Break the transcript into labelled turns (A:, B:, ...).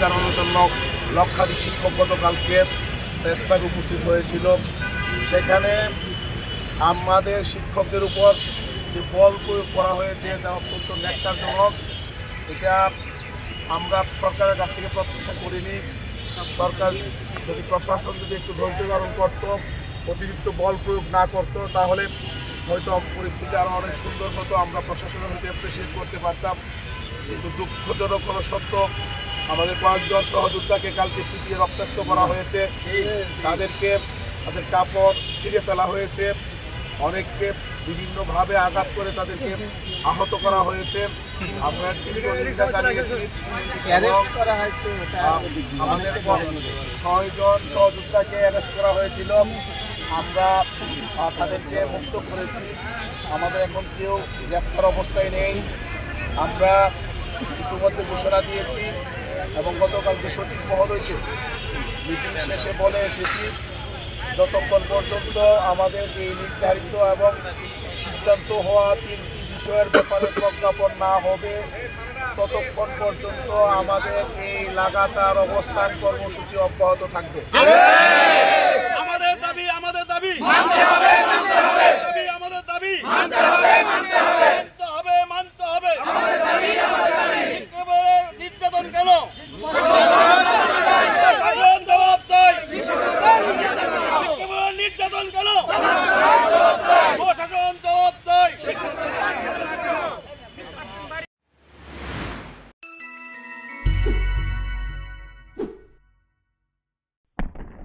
A: জানানোর জন্য লক্ষাধিক শিক্ষক গতকালকে প্রেসক্লাবে উপস্থিত হয়েছিল। সেখানে আমাদের শিক্ষকদের উপর যে বল প্রয়োগ করা হয়েছে যা অত্যন্ত ন্যাক্কারজনক, এটা আমরা সরকারের কাছ থেকে প্রত্যাশা করিনি। সরকার যদি প্রশাসন যদি একটু ধৈর্য ধারণ করত, অতিরিক্ত বল প্রয়োগ না করত, তাহলে হয়তো পরিস্থিতি আরও অনেক সুন্দর হতো, আমরা প্রশাসনের হয়তো অ্যাপ্রিসিয়েট করতে পারতাম। কিন্তু দুঃখজনক হলো সত্য, আমাদের কয়েকজন সহযোদ্ধাকে কালকে পিটিয়ে রক্তাক্ত করা হয়েছে, তাদের কাপড় ছিঁড়ে ফেলা হয়েছে, অনেককে বিভিন্নভাবে আঘাত করে তাদেরকে আহত করা হয়েছে। আমরা তীব্র নিন্দা জানিয়েছি। আমাদের 6 জন সহযোদ্ধাকে অ্যারেস্ট করা হয়েছিল, আমরা তাদেরকে মুক্ত করেছি। আমাদের এখন কেউ গ্রেপ্তার অবস্থায় নেই। আমরা ইতিমধ্যে ঘোষণা দিয়েছি এবং গতকালকে সচিব মহোদয়কে মিটিং শেষে বলে এসেছি, যতক্ষণ পর্যন্ত আমাদের এই নির্ধারিত এবং সিদ্ধান্ত হওয়া 3টি বিষয়ের ব্যাপারে প্রজ্ঞাপন না হবে, ততক্ষণ পর্যন্ত আমাদের এই লাগাতার অবস্থান কর্মসূচি অব্যাহত থাকবে।
B: আমাদের দাবি আমাদের দাবি আমাদের দাবি মানতে হবে। নির্যাতন কেন? জবাব চাই। নির্যাতন কেন?